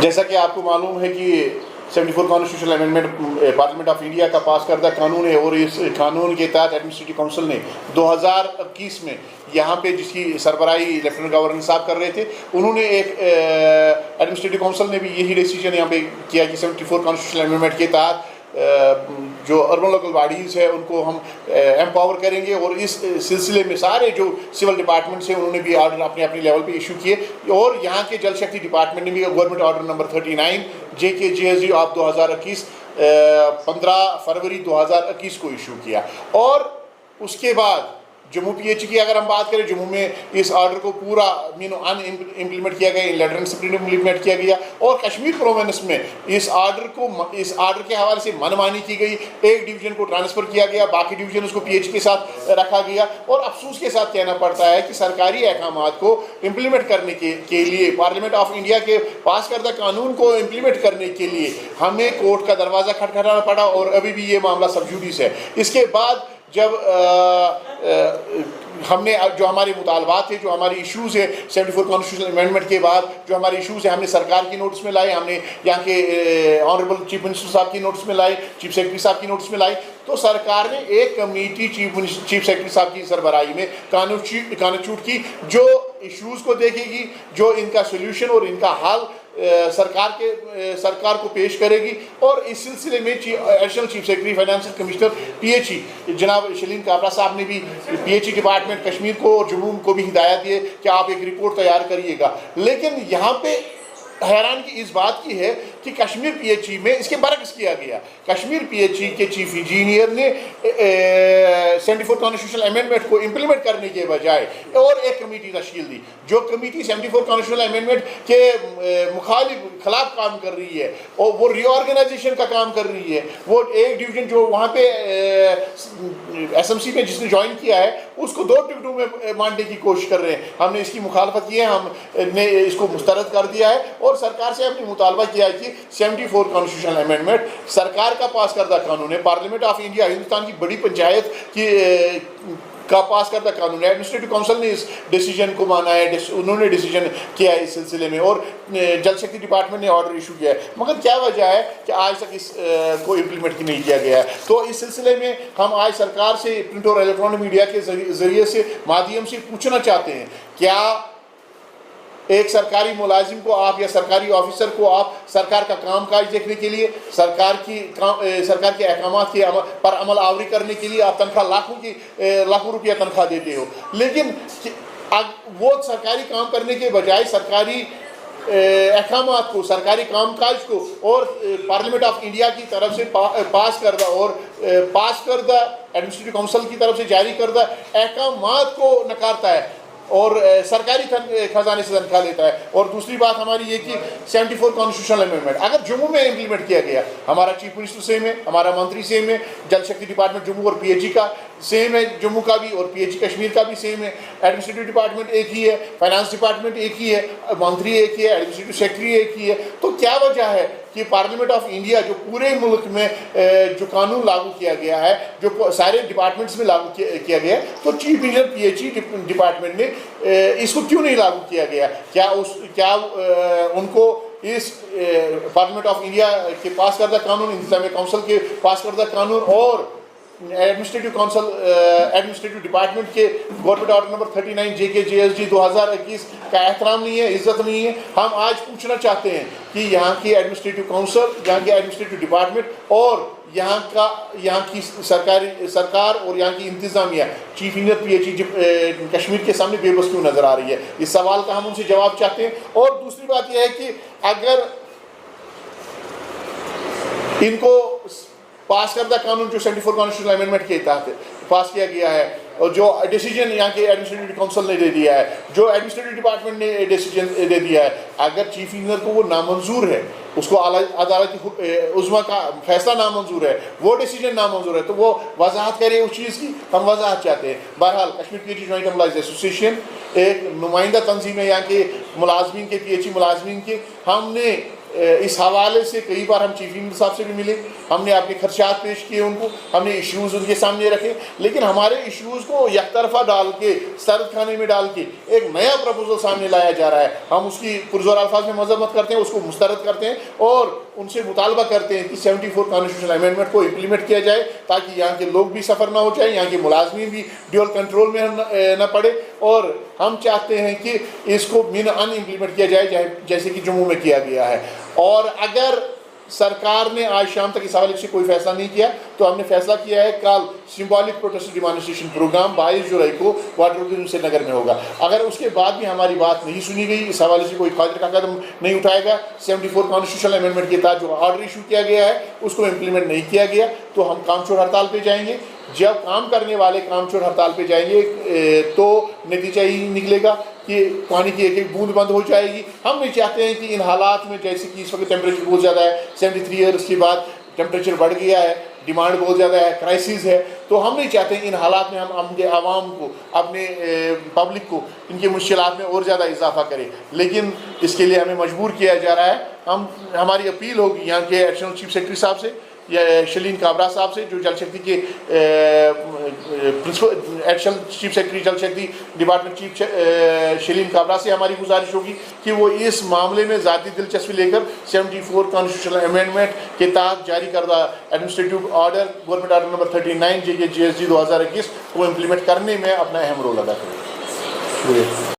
جیسا کہ آپ کو معلوم ہے کہ 74 constitutional amendment parliament of India کا پاس کردہ قانون ہے، اور اس قانون کے تحت ایڈمنسٹریٹو کونسل نے 2021 میں یہاں پہ جس کی سربراہی لیفٹیننٹ گورنر صاحب کر رہے تھے، انہوں نے ایک ایڈمنسٹریٹو کونسل نے بھی یہی ڈیسیجن یہاں پہ کیا کہ 74 کانسٹیٹیوشنل امینڈمنٹ کے تحت جو اربن لوکل باڈیز ہے ان کو ہم ایمپاور کریں گے، اور اس سلسلے میں سارے جو سول ڈپارٹمنٹس ہیں انہوں نے بھی آرڈر اپنے اپنے لیول پہ ایشو کیے، اور یہاں کے جل شکتی ڈپارٹمنٹ نے بھی government order number 39 JKJSG of 2021 15 فروری 2021 کو ایشو کیا۔ اور اس کے بعد جموں پی ایچ کی اگر ہم بات کریں، جموں میں اس آرڈر کو پورا امپلیمنٹ کیا گیا، لیٹر اینڈ اسپرنٹ امپلیمنٹ کیا گیا، اور کشمیر پروونس میں اس آرڈر کے حوالے سے من مانی کی گئی، ایک ڈویژن کو ٹرانسفر کیا گیا، باقی ڈویژن اس کو پی ایچ کے ساتھ رکھا گیا، اور افسوس کے ساتھ کہنا پڑتا ہے کہ سرکاری احکامات کو امپلیمنٹ کرنے کے لیے پارلیمنٹ آف انڈیا کے پاس کردہ قانون کو امپلیمنٹ کرنے کے لیے ہمیں کورٹ کا دروازہ کھٹکھٹانا پڑا، اور ابھی بھی یہ معاملہ سب جوڈیس ہے۔ اس کے بعد جب ہم نے جو ہمارے مطالبات تھے، جو ہماری ایشوز ہے 74 کانسٹیٹیوشنل امینڈمنٹ کے بعد جو ہماری ایشوز ہیں، ہم نے سرکار کی نوٹس میں لائے، ہم نے یہاں کے آنریبل چیف منسٹر صاحب کی نوٹس میں لائے، چیف سیکرٹری صاحب کی نوٹس میں لائے، تو سرکار نے ایک کمیٹی چیف سیکرٹری صاحب کی سربراہی میں کانسٹیٹیوٹ کی، جو ایشوز کو دیکھے گی، جو ان کا سولوشن اور ان کا حل سرکار کو پیش کرے گی۔ اور اس سلسلے میں additional chief secretary financial commissioner P H E جناب شلین کابرا صاحب نے بھی P H E department Kashmir کو اور جموں کو بھی ہدایت دی کہ آپ ایک رپورٹ تیار کریے گا۔ لیکن یہاں پہ حیرانگی اس بات کی ہے کہ کشمیر پی ایچ ای میں اس کے برعکس کیا گیا۔ کشمیر پی ایچ ای کے چیف انجینئر نے 74 کانسٹیٹیوشنل امینڈمنٹ کو امپلیمنٹ کرنے کے بجائے اور ایک کمیٹی تشکیل دی، جو کمیٹی 74 کانسٹیٹیوشنل امینڈمنٹ کے خلاف کام کر رہی ہے، اور وہ ری آرگنائزیشن کا کام کر رہی ہے۔ وہ ایک ڈویژن جو وہاں پہ ایس ایم سی میں جس نے جوائن کیا ہے، اس کو 2 ٹکڑوں میں بانٹنے کی کوشش کر رہے ہیں۔ ہم نے اس کی مخالفت کی ہے، ہم نے اس کو مسترد کر دیا ہے، اور سرکار سے ہم نے مطالبہ کیا ہے کہ 74 کانسٹیٹیوشنل امینڈمنٹ سرکار کا پاس کردہ قانون ہے، پارلیمنٹ آف انڈیا ہندوستان کی بڑی پنچایت کا پاس کردہ قانون ہے۔ ایڈمنسٹریٹو کونسل نے اس ڈیسیجن کو مانا ہے، انہوں نے ڈیسیجن کیا ہے اس سلسلے میں، اور جل شکتی ڈپارٹمنٹ نے آرڈر ایشو کیا ہے، مگر کیا وجہ ہے کہ آج تک اس کو امپلیمنٹ نہیں کیا گیا ہے۔ تو اس سلسلے میں ہم آج سرکار سے پرنٹ اور الیکٹرانک میڈیا کے ذریعے سے مادھیم سے پوچھنا چاہتے ہیں، کیا ایک سرکاری ملازم کو آپ یا سرکاری آفیسر کو آپ سرکار کا کام کاج دیکھنے کے لیے، سرکار کے احکامات پر عمل آوری کرنے کے لیے آپ تنخواہ لاکھوں روپیہ تنخواہ دیتے ہو، لیکن وہ سرکاری کام کرنے کے بجائے سرکاری احکامات کو، سرکاری کام کاج کو، اور پارلیمنٹ آف انڈیا کی طرف سے پاس کردہ ایڈمنسٹریٹو کونسل کی طرف سے جاری کردہ احکامات کو نکارتا ہے، اور سرکاری خزانے سے تنخواہ لیتا ہے۔ اور دوسری بات ہماری یہ کہ 74 کانسٹیٹیوشنل امینڈمنٹ اگر جموں میں امپلیمنٹ کیا گیا، ہمارا چیف منسٹر سیم ہے، ہمارا منتری سیم ہے، جل شکتی ڈپارٹمنٹ جموں اور پی ایچ ای کا سیم ہے، جموں کا بھی اور پی ایچ ای کشمیر کا بھی سیم ہے، ایڈمنسٹریٹو ڈپارٹمنٹ ایک ہی ہے، فائنانس ڈپارٹمنٹ ایک ہی ہے، منتری ایک ہی ہے، ایڈمنسٹریٹو سیکرٹری ایک ہی ہے، تو کیا وجہ ہے کہ پارلیمنٹ آف انڈیا جو پورے ملک میں جو قانون لاگو کیا گیا ہے، جو سارے ڈپارٹمنٹس میں لاگو کیا گیا ہے، تو chief engineer P H E department نے اس کو کیوں نہیں لاگو کیا گیا؟ کیا ان کو اس پارلیمنٹ آف انڈیا کے پاس کردہ قانون، انتظامیہ کونسل کے پاس کردہ قانون اور ایڈمنسٹریٹو ڈپارٹمنٹ کے گورنمنٹ آرڈر نمبر 39 JKJSG 2021 کا احترام نہیں ہے، عزت نہیں ہے؟ ہم آج پوچھنا چاہتے ہیں کہ یہاں کی ایڈمنسٹریٹو کونسل، یہاں کے ایڈمنسٹریٹو ڈپارٹمنٹ اور یہاں کی سرکار اور یہاں کی انتظامیہ chief engineer P H E Kashmir کے سامنے بے بس کیوں نظر آ رہی ہے؟ اس سوال کا ہم ان سے جواب چاہتے ہیں۔ اور دوسری بات یہ ہے کہ اگر ان کو پاس کردہ قانون جو 74 کانسٹیٹیوشنل امینڈمنٹ کے تحت پاس کیا گیا ہے، اور جو ڈیسیجن یہاں کے ایڈمنسٹریٹو کونسل نے دے دیا ہے، جو ایڈمنسٹریٹو ڈپارٹمنٹ نے ڈیسیجن دے دیا ہے، اگر چیف انجینئر کو وہ نامنظور ہے، اس کو عدالت عظمیٰ کا فیصلہ نامنظور ہے، وہ ڈیسیجن نامنظور ہے، تو وہ وضاحت کرے اس چیز کی، ہم وضاحت چاہتے ہیں۔ بہرحال Kashmir P H E joint employees association ایک نمائندہ تنظیم ہے یہاں کے ملازمین کے، پی ایچ ای ملازمین کے، ہم نے اس حوالے سے کئی بار ہم چیف منسٹر صاحب سے بھی ملے, ہم نے اپنے خدشات پیش کیے ان کو, ہم نے ایشوز ان کے سامنے رکھے, لیکن ہمارے ایشوز کو یک طرفہ ڈال کے, سرد کھانے میں ڈال کے ایک نیا پروپوزل سامنے لایا جا رہا ہے. ہم اس کی پرزور الفاظ میں مذمت کرتے ہیں, اس کو مسترد کرتے ہیں اور ان سے مطالبہ کرتے ہیں کہ 74 کانسٹیٹیوشنل امینڈمنٹ کو امپلیمنٹ کیا جائے تاکہ یہاں کے لوگ بھی سفر نہ ہو جائیں, یہاں کے ملازمین بھی ڈیول کنٹرول میں نہ پڑے. اور ہم چاہتے ہیں کہ اس کو ان امپلیمنٹ کیا جائے جیسے کہ جموں میں کیا گیا ہے. اور اگر سرکار نے آج شام تک اس حوالے سے کوئی فیصلہ نہیں کیا تو ہم نے فیصلہ کیا ہے کل سمبولک پروٹیسٹ ڈیمانسٹریشن پروگرام 22 جولائی کو واٹر سری نگر میں ہوگا. اگر اس کے بعد بھی ہماری بات نہیں سنی گئی, اس حوالے سے کوئی قادر کا قدم نہیں اٹھائے گا, 74 کانسٹیٹیوشنل امینڈمنٹ کے تحت جو آرڈر ایشو کیا گیا ہے اس کو امپلیمنٹ نہیں کیا گیا, تو ہم کام چھوڑ ہڑتال پہ جائیں گے. جب کام کرنے والے کام چھوڑ ہڑتال پہ جائیں گے تو نتیجہ ہی نکلے گا کہ پانی کی ایک ایک بوند بند ہو جائے گی. ہم نہیں چاہتے ہیں کہ ان حالات میں, جیسے کہ اس وقت ٹیمپریچر بہت زیادہ ہے, 73 ایئرس کے بعد ٹیمپریچر بڑھ گیا ہے, ڈیمانڈ بہت زیادہ ہے, کرائسس ہے, تو ہم نہیں چاہتے ہیں ان حالات میں ہم اپنے عوام کو, اپنے پبلک کو ان کی مشکلات میں اور زیادہ اضافہ کریں. لیکن اس کے لیے ہمیں مجبور کیا جا رہا ہے. ہماری اپیل ہوگی یہاں کے ایڈیشنل چیف سیکرٹری صاحب سے یا شلین کابرا صاحب سے, جو جل شکتی کے additional chief secretary Jal Shakti department chief شلین کابرا سے ہماری گزارش ہوگی کہ وہ اس معاملے میں ذاتی دلچسپی لے کر 74 کانسٹیٹیوشنل امینڈمنٹ کے تحت جاری کردہ administrative order government order number 39 JK GSG 2021 کو امپلیمنٹ کرنے میں اپنا اہم رول ادا کریں. شکریہ.